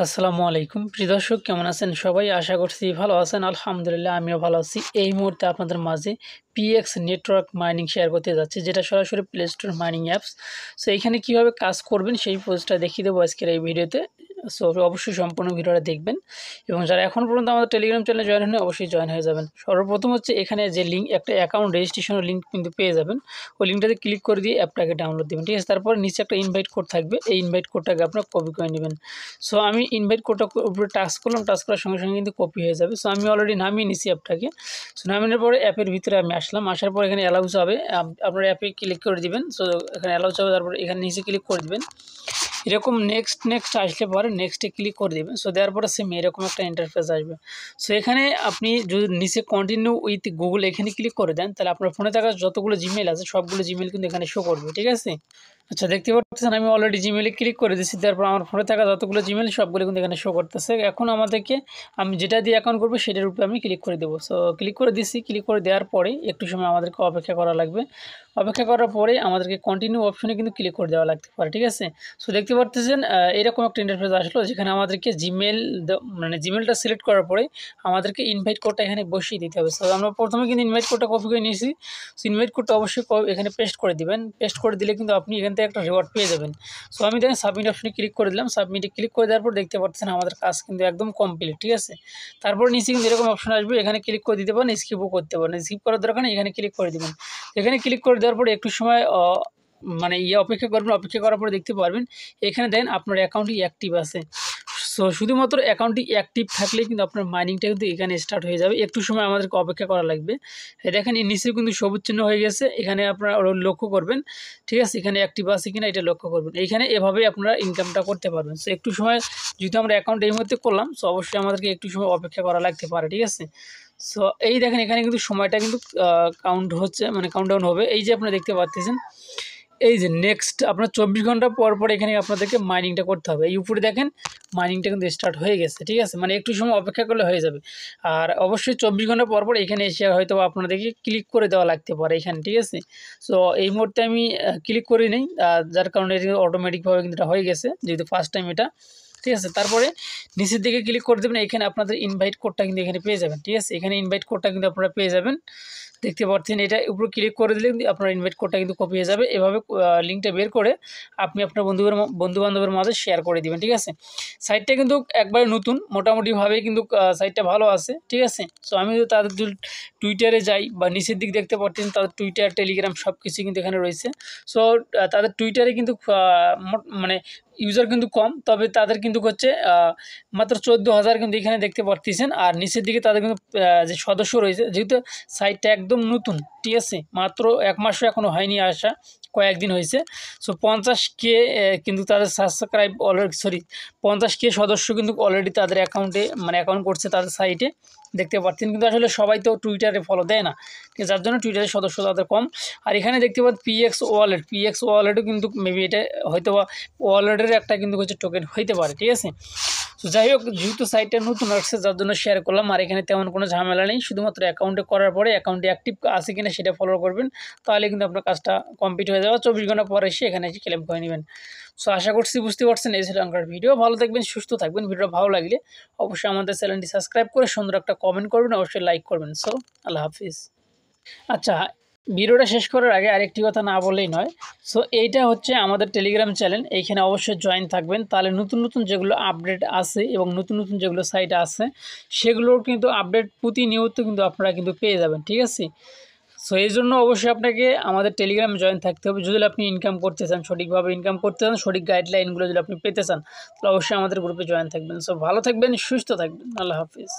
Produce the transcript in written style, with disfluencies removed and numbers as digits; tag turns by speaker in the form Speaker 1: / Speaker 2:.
Speaker 1: আসসালামু আলাইকুম প্রিয় দর্শক, কেমন আছেন সবাই? আশা করছি ভালো আছেন। আলহামদুলিল্লাহ আমিও ভালো আছি। এই মুহূর্তে আপনাদের মাঝে পিএক্স নেটওয়ার্ক মাইনিং শেয়ার করতে যাচ্ছি, যেটা সরাসরি play store mining apps. So এইখানে কীভাবে কাজ করবেন সেই পোস্টটা দেখিয়ে দেবো আজকের এই ভিডিওতে। সো অবশ্যই সম্পূর্ণ ভিডিওটা দেখবেন এবং যারা এখন পর্যন্ত আমাদের টেলিগ্রাম চ্যানেলে জয়েন হয়নি অবশ্যই জয়েন হয়ে যাবেন। সর্বপ্রথম হচ্ছে এখানে যে লিঙ্ক, একটা অ্যাকাউন্ট রেজিস্ট্রেশনের লিঙ্ক কিন্তু পেয়ে যাবেন। ওই লিঙ্কটাতে ক্লিক করে দিয়ে অ্যাপটাকে ডাউনলোড দেবেন, ঠিক আছে? তারপর নিচে একটা ইনভাইট কোড থাকবে, এই ইনভাইট কোডটাকে আপনারা কপি করে নেবেন। সো আমি ইনভাইট কোডটা উপরে টাচ করলাম, টাচ করার সঙ্গে সঙ্গে কিন্তু কপি হয়ে যাবে। সো আমি অলরেডি নামিয়ে নিছি অ্যাপটাকে। সো নামানোর পরে অ্যাপের ভিতরে আমি আসলাম, আসার পর এখানে অ্যালাউস হবে, আপনার অ্যাপে ক্লিক করে দিবেন। সো এখানে অ্যালাউস হবে, তারপর এখানে নিচে ক্লিক করে দিবেন। এরকম নেক্সট আসলে পরে নেক্সটে ক্লিক করে দেবেন। সো দেওয়ার পরে সেম এরকম একটা ইন্টারফেস আসবে। সো এখানে আপনি যদি নিচে কন্টিনিউ উইথ গুগল এখানে ক্লিক করে দেন, তাহলে আপনার ফোনে থাকা যতগুলো জিমেল আছে সবগুলো জিমেল কিন্তু এখানে শো করবে, ঠিক আছে? আচ্ছা, দেখতে পাচ্ছেন আমি অলরেডি জিমেলে ক্লিক করে দিচ্ছি। তারপর আমার ফোনে থাকা যতগুলো জিমেল সবগুলো কিন্তু এখানে শো করতেছে। এখন আমাদেরকে, আমি যেটা দিয়ে অ্যাকাউন্ট করবো সেটার উপরে আমি ক্লিক করে দেবো। সো ক্লিক করে দিচ্ছি। ক্লিক করে দেওয়ার পরে একটু সময় আমাদেরকে অপেক্ষা করা লাগবে। অপেক্ষা করার পরে আমাদেরকে কন্টিনিউ অপশনে কিন্তু ক্লিক করে দেওয়া লাগতে পারে, ঠিক আছে? সো দেখতে পাচ্ছেন এরকম একটা ইন্টারফেস আসলো, যেখানে আমাদেরকে জিমেলটা সিলেক্ট করার পরে আমাদেরকে ইনভাইট কোডটা এখানে বসিয়ে দিতে হবে। সো আমরা প্রথমে কিন্তু ইনভাইট কোডটা কপি করে নিয়েছি। সো ইনভাইট কোডটা অবশ্যই এখানে পেস্ট করে দিবেন। পেস্ট করে দিলে কিন্তু আপনি এখান থেকে একটা রিওয়ার্ড পেয়ে যাবেন। সো আমি দেখেন সাবমিট অপশনে ক্লিক করে দিলাম। সাবমিটে ক্লিক করে দেওয়ার পর দেখতে পাচ্ছেন আমাদের কাজ কিন্তু একদম কমপ্লিট, ঠিক আছে? তারপর নিচে কিন্তু এরকম অপশন আসবে, এখানে ক্লিক করে দিতে পারেন, স্কিপও করতে পারেন। স্কিপ করার দরকার নেই, এখানে ক্লিক করে দিবেন। এখানে ক্লিক করে দেওয়ার পরে একটু সময় অপেক্ষা করবেন। অপেক্ষা করার পরে দেখতে পারবেন এখানে দেন আপনার অ্যাকাউন্টটি অ্যাক্টিভ আছে। সো শুধুমাত্র অ্যাকাউন্টটি অ্যাক্টিভ থাকলেই কিন্তু আপনার মাইনিংটা কিন্তু এখানে স্টার্ট হয়ে যাবে। একটু সময় আমাদেরকে অপেক্ষা করা লাগবে। দেখেন এই নিচে কিন্তু সবুজ চিহ্ন হয়ে গেছে, এখানে আপনারা লক্ষ্য করবেন, ঠিক আছে? এখানে অ্যাক্টিভ আছে কিনা এটা লক্ষ্য করবেন। এইখানে এভাবেই আপনারা ইনকামটা করতে পারবেন। সো একটু সময়, যেহেতু আমরা অ্যাকাউন্ট এই মুহূর্তে করলাম, সো অবশ্যই আমাদেরকে একটু সময় অপেক্ষা করা লাগতে পারে, ঠিক আছে? সো এই দেখেন এখানে কিন্তু সময়টা কিন্তু কাউন্টডাউন হবে। এই যে আপনারা দেখতে পাচ্ছেন, এই যে নেক্সট আপনার 24 ঘন্টা পর পর এখানে আপনাদেরকে মাইনিংটা করতে হবে। এই উপরে দেখেন মাইনিংটা কিন্তু স্টার্ট হয়ে গেছে, ঠিক আছে? মানে একটু সময় অপেক্ষা করলে হয়ে যাবে। আর অবশ্যই 24 ঘন্টা পর পর এখানে এসে হয়তো আপনাদেরকে ক্লিক করে দেওয়া লাগতে পারে এখানে, ঠিক আছে? সো এই মুহূর্তে আমি ক্লিক করি নেই, যার কারণে এটা অটোমেটিকভাবে কিন্তু এটা হয়ে গেছে, যেহেতু ফার্স্ট টাইম এটা, ঠিক আছে? তারপরে নিচের দিকে ক্লিক করে দেবেন, এখানে আপনাদের ইনভাইট কোডটা কিন্তু এখানে পেয়ে যাবেন, ঠিক আছে? এখানে ইনভাইট কোডটা কিন্তু আপনারা পেয়ে যাবেন, দেখতে পাচ্ছেন। এটা উপরে ক্লিক করে দিলে কিন্তু আপনার ইনভাইট কোডটা কিন্তু কপি হয়ে যাবে। এভাবে লিঙ্কটা বের করে আপনি আপনার বন্ধুবান্ধবের মাঝে শেয়ার করে দিবেন, ঠিক আছে? সাইটটা কিন্তু একবারে নতুন, মোটামুটিভাবে কিন্তু সাইটটা ভালো আছে, ঠিক আছে? সো আমি যদি তাদের টুইটারে যাই বা নিচের দিক দেখতে পাচ্ছেন তাদের টুইটার, টেলিগ্রাম সব কিছু কিন্তু এখানে রয়েছে। সো তাদের টুইটারে কিন্তু মানে ইউজার কিন্তু কম, তবে তাদের কিন্তু হচ্ছে মাত্র 14,000 কিন্তু এখানে দেখতে পাচ্ছেন। আর নিচের দিকে তাদের কিন্তু যে সদস্য রয়েছে, যেহেতু সাইটটা একদম নতুন, ঠিক আছে? মাত্র 1 মাসও এখনও হয়নি, আসা কয়েকদিন হয়েছে। সো 50K কিন্তু তাদের সাবস্ক্রাইব অলরেডি, 50K সদস্য কিন্তু অলরেডি তাদের অ্যাকাউন্টে, মানে অ্যাকাউন্ট করছে তাদের সাইটে, দেখতে পাচ্ছেন। কিন্তু আসলে সবাই তো টুইটারে ফলো দেয় না, যার জন্য টুইটারের সদস্য তাদের কম। আর এখানে দেখতে পাচ্ছেন পিএক্স ওয়ালেটও কিন্তু মেবি এটা হয়তো বা ওয়ালেটের একটা কিন্তু হচ্ছে টোকেন হইতে পারে, ঠিক আছে? তো যাই হোক, যেহেতু সাইটটা নতুন আসছে যার জন্য শেয়ার করলাম। আর এখানে তেমন কোনো ঝামেলা নেই, শুধুমাত্র অ্যাকাউন্টে করার পরে অ্যাকাউন্টে অ্যাক্টিভ আছে কিনা সেটা ফলো করবেন, তাহলে কিন্তু আপনার কাজটা কমপ্লিট হয়ে যাবে। 24 ঘন্টা পরে এসে এখানে এসে ক্লেম করে নেবেন। সো আশা করছি বুঝতে পারছেন এই ছিল আমার ভিডিও। ভালো থাকবেন, সুস্থ থাকবেন। ভিডিও ভালো লাগলে অবশ্যই আমাদের চ্যানেলটি সাবস্ক্রাইব করে সুন্দর একটা কমেন্ট করবেন, অবশ্যই লাইক করবেন। সো আল্লাহ হাফিজ। আচ্ছা, ভিডিওটা শেষ করার আগে আরেকটি কথা না বললেই নয়। সো এইটা হচ্ছে আমাদের টেলিগ্রাম চ্যানেল, এইখানে অবশ্যই জয়েন থাকবেন, তাহলে নতুন নতুন যেগুলো আপডেট আছে এবং নতুন নতুন যেগুলো সাইট আছে সেগুলোর কিন্তু আপডেট প্রতিনিয়ত কিন্তু আপনারা কিন্তু পেয়ে যাবেন, ঠিক আছে? সো এই জন্য অবশ্যই আপনাকে আমাদের টেলিগ্রামে জয়েন থাকতে হবে। যদি আপনি ইনকাম করতে চান, সঠিকভাবে ইনকাম করতে চান, সঠিক গাইডলাইনগুলো যদি আপনি পেতে চান, তাহলে অবশ্যই আমাদের গ্রুপে জয়েন থাকবেন। সো ভালো থাকবেন, সুস্থ থাকবেন। আল্লাহ হাফিজ।